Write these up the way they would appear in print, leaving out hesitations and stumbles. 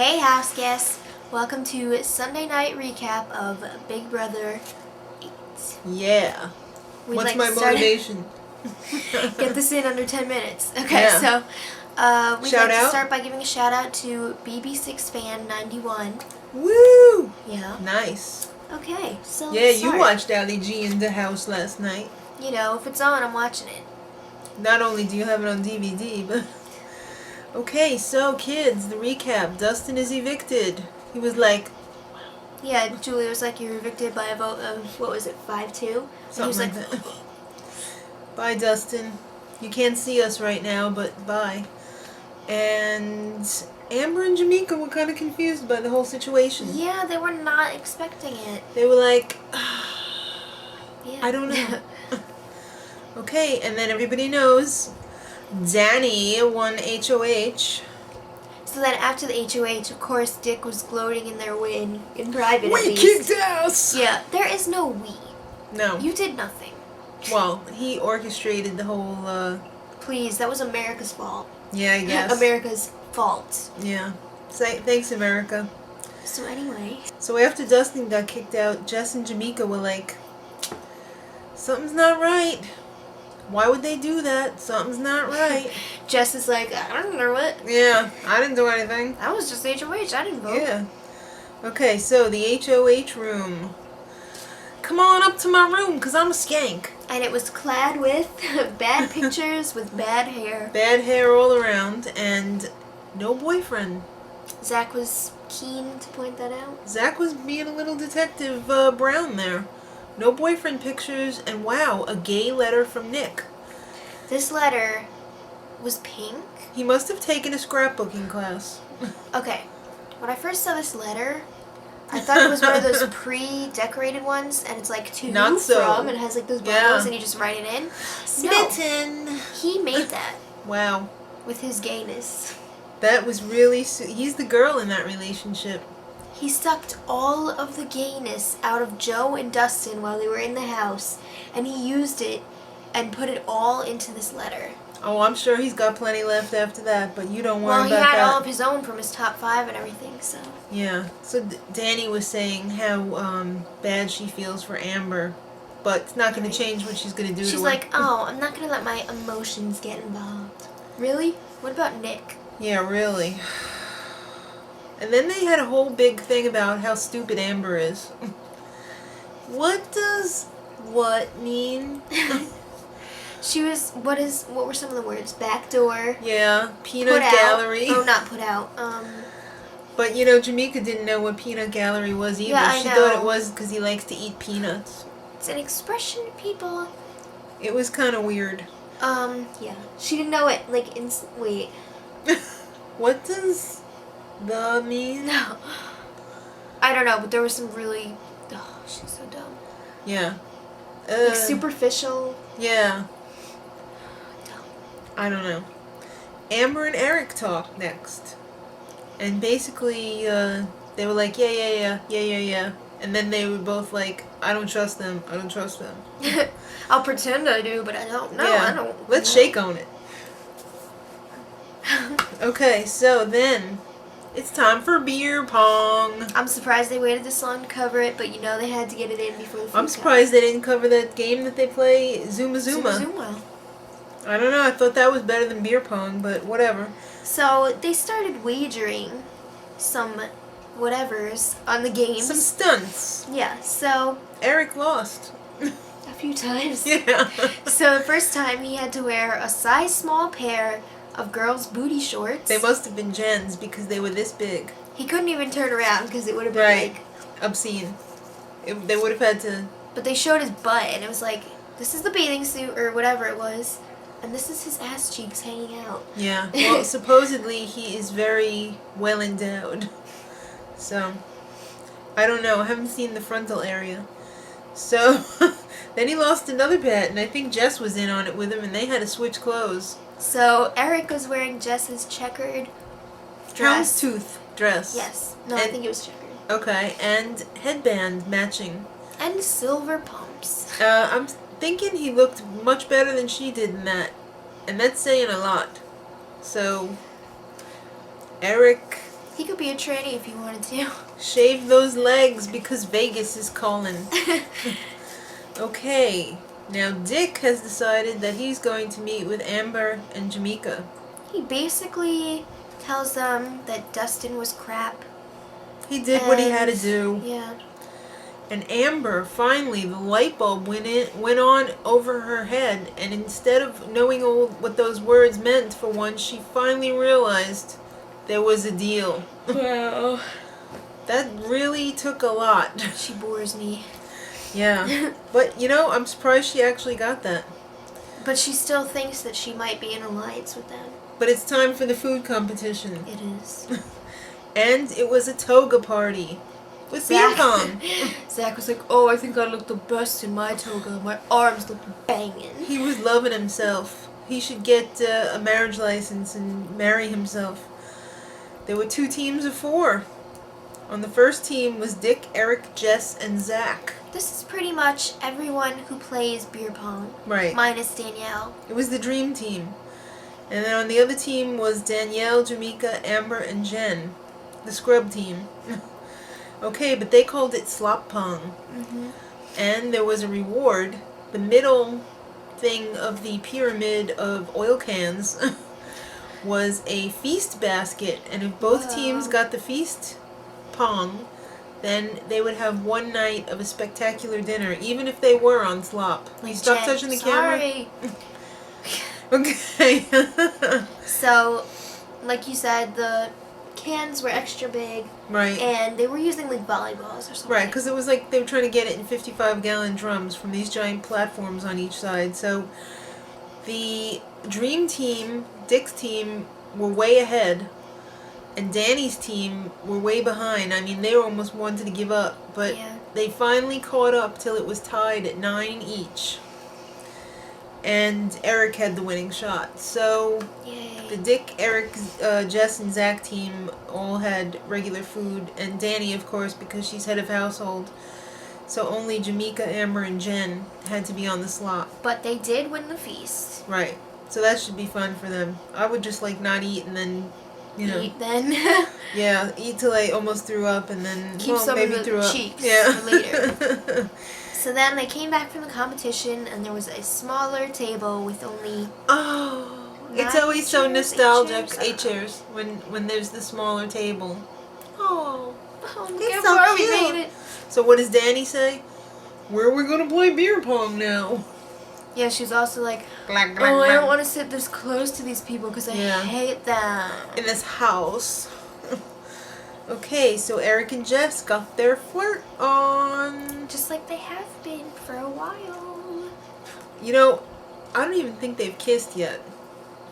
Hey house guests, welcome to Sunday night recap of Big Brother 8. Yeah. We'd What's like my to start- motivation? Get this in under 10 minutes. Okay, Yeah. so we'd Shout like to out? start by giving a shout out to BB6Fan91. Woo! Yeah. Nice. Okay, so Yeah, let's you start. watched Ali G in the house last night. You know, if it's on, I'm watching it. Not only do you have it on DVD, but... Okay, so kids, the recap. Dustin is evicted. He was like... Yeah, Julie was like, you're evicted by a vote of, what was it, 5-2? Something like that. Bye, Dustin. You can't see us right now, but bye. And Amber and Jameka were kind of confused by the whole situation. Yeah, they were not expecting it. They were like, Yeah. I don't know. Okay, and then everybody knows Danny won HOH. So then after the HOH, of course, Dick was gloating in their win, in private at We least. kicked ass! Yeah, there is no we. No. You did nothing. Well, he orchestrated the whole, Please, that was America's fault. yeah, I guess. America's fault. Yeah. Thanks, America. So anyway. So after Dustin got kicked out, Jess and Jameka were like, something's not right. Why would they do that? Something's not right. Jess is like, I don't know what. Yeah, I didn't do anything. That was just HOH. I didn't vote. Yeah. Okay, so the HOH room. Come on up to my room, because I'm a skank. And it was clad with bad pictures with bad hair. Bad hair all around, and no boyfriend. Zach was keen to point that out. Zach was being a little detective Brown there. No boyfriend pictures, and wow, a gay letter from Nick. This letter was pink. He must have taken a scrapbooking class. Okay, when I first saw this letter, I thought it was one of those pre-decorated ones, and it's like to Not so. from, and it has like those bubbles, Yeah. and you just write it in. Smitten! He made that Wow. with his gayness. That was really... He's the girl in that relationship. He sucked all of the gayness out of Joe and Dustin while they were in the house, and he used it and put it all into this letter. Oh, I'm sure he's got plenty left after that, but you don't worry Well, he about had that. all of his own from his top 5 and everything, so. Yeah. So Danny was saying how bad she feels for Amber, but it's not going to change what she's going to do She's to her. like, oh, I'm not going to let my emotions get involved. Really? What about Nick? Yeah, really. And then they had a whole big thing about how stupid Amber is. What does what mean? She was, what were some of the words? Backdoor. Yeah, peanut Put out. gallery. Oh, not put out. But you know, Jameka didn't know what peanut gallery was either. Yeah, I she know. thought it was because he likes to eat peanuts. It's an expression people. It was kind of weird. Yeah. She didn't know it, like, wait. What does the mean? No. I don't know, but there was some really, oh, she's so dumb. Yeah. Like, superficial. Yeah. I don't know. Amber and Eric talked next. And basically, they were like, yeah. And then they were both like, I don't trust them. I'll pretend I do, but I don't know. Yeah. I don't. Let's shake on it. Okay, so then it's time for beer pong. I'm surprised they waited this long to cover it, but you know they had to get it in before the food I'm surprised they didn't cover that game that they play, Zuma Zuma. Zuma. I don't know, I thought that was better than beer pong, but whatever. So they started wagering some whatevers on the games. Some stunts. Yeah, so Eric lost. a few times. Yeah. So the first time he had to wear a size small pair of girls' booty shorts. They must have been Jen's because they were this big. He couldn't even turn around because it would have been Right. like. Obscene. They would have had to... But they showed his butt, and it was like, this is the bathing suit or whatever it was, and this is his ass cheeks hanging out. Yeah. Well, supposedly he is very well endowed. So, I don't know. I haven't seen the frontal area. So, then he lost another bet, and I think Jess was in on it with him, and they had to switch clothes. So Eric was wearing Jess's checkered dress. Houndstooth dress. Yes. No, I think it was checkered. Okay, and headband matching. And silver pumps. I'm thinking he looked much better than she did in that. And that's saying a lot. So, Eric He could be a tranny if he wanted to. Shave those legs because Vegas is calling. Okay, now Dick has decided that he's going to meet with Amber and Jameka. He basically tells them that Dustin was crap. He did what he had to do. Yeah. And Amber, finally, the light bulb went on over her head, and instead of knowing what those words meant for once, she finally realized there was a deal. Wow. That really took a lot. She bores me. Yeah. But, you know, I'm surprised she actually got that. But she still thinks that she might be in alliance with them. But it's time for the food competition. It is. And it was a toga party. With beer pong. Zach was like, oh, I think I look the best in my toga. My arms look banging. He was loving himself. He should get a marriage license and marry himself. There were 2 teams of 4. On the first team was Dick, Eric, Jess, and Zach. This is pretty much everyone who plays beer pong. Right. Minus Danielle. It was the dream team. And then on the other team was Danielle, Jameka, Amber, and Jen. The scrub team. Okay, but they called it Slop Pong. Mm-hmm. And there was a reward. The middle thing of the pyramid of oil cans was a feast basket. And if both teams got the feast pong, then they would have one night of a spectacular dinner, even if they were on slop. Like, stop touching the camera. Okay. So, like you said, the cans were extra big. Right. And they were using like volleyballs or something. Right, because it was like they were trying to get it in 55-gallon drums from these giant platforms on each side. So the dream team, Dick's team, were way ahead. And Danny's team were way behind. I mean, they almost wanted to give up. But they finally caught up till it was tied at 9 each. And Eric had the winning shot. So the Dick, Eric, Jess, and Zach team all had regular food. And Danny, of course, because she's head of household. So only Jameka, Amber, and Jen had to be on the slot. But they did win the feast. Right. So that should be fun for them. I would just like not eat and then, you know. Eat then. Yeah, eat till I almost threw up and then keep some maybe of threw the up. cheeks Yeah. for later. So then they came back from the competition and there was a smaller table with only it's always so nostalgic, 8 chairs, when there's the smaller table. Oh, look It's how so far we cute. made it. So what does Danny say? Where are we going to play beer pong now? Yeah, she's also like, Glug, glug, oh, I glug. don't want to sit this close to these people because I hate them. In this house. Okay, so Eric and Jess got their flirt on. Just like they have been for a while. You know, I don't even think they've kissed yet.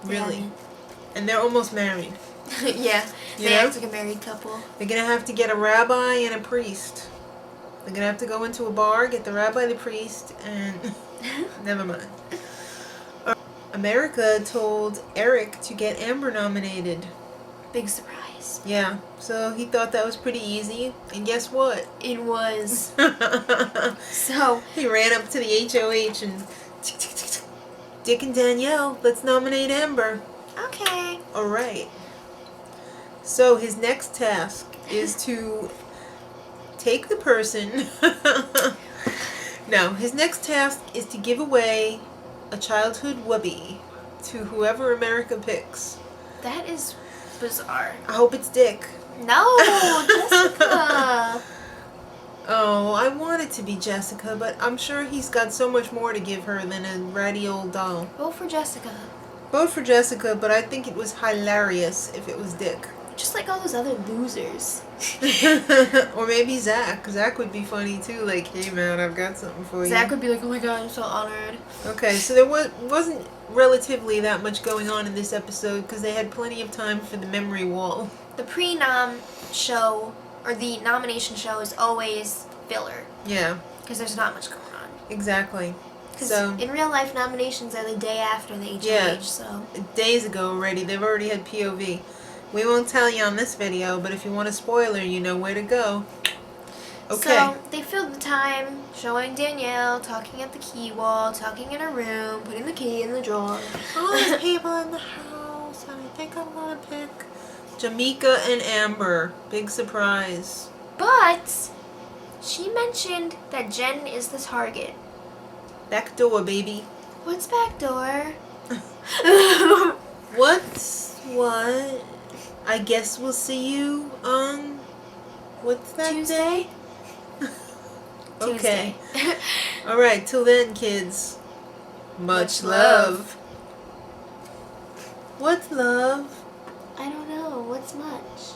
Really. And they're almost married. Yeah, they act like a married couple. They're going to have to get a rabbi and a priest. They're going to have to go into a bar, get the rabbi, the priest, and... Never mind. America told Eric to get Amber nominated. Big surprise. Yeah, so he thought that was pretty easy. And guess what? It was. So... He ran up to the HOH and... Dick and Danielle, let's nominate Amber. Okay. Alright. So his next task is to take the person... No, his next task is to give away a childhood woobie to whoever America picks. That is bizarre. I hope it's Dick. No, Jessica. Oh, I want it to be Jessica, but I'm sure he's got so much more to give her than a ratty old doll. Vote for Jessica. Vote for Jessica, but I think it was hilarious if it was Dick. Just like all those other losers. Or maybe Zach. Zach would be funny too. Like, hey man, I've got something for you. Zach would be like, oh my god, I'm so honored. Okay, so there wasn't relatively that much going on in this episode because they had plenty of time for the memory wall. The pre-nom show, or the nomination show, is always filler. Yeah. Because there's not much going on. Exactly. Because So in real life, nominations are the day after the HOH, so... days ago already. They've already had POV. We won't tell you on this video, but if you want a spoiler, you know where to go. Okay. So, they filled the time showing Danielle talking at the key wall, talking in her room, putting the key in the drawer. All these people in the house, and I think I'm gonna pick Jameka and Amber. Big surprise. But she mentioned that Jen is the target. Back door, baby. What's backdoor? What? I guess we'll see you on... What's that Tuesday? day? Tuesday. Okay. Alright, till then, kids. Much love. What's love? I don't know. What's much?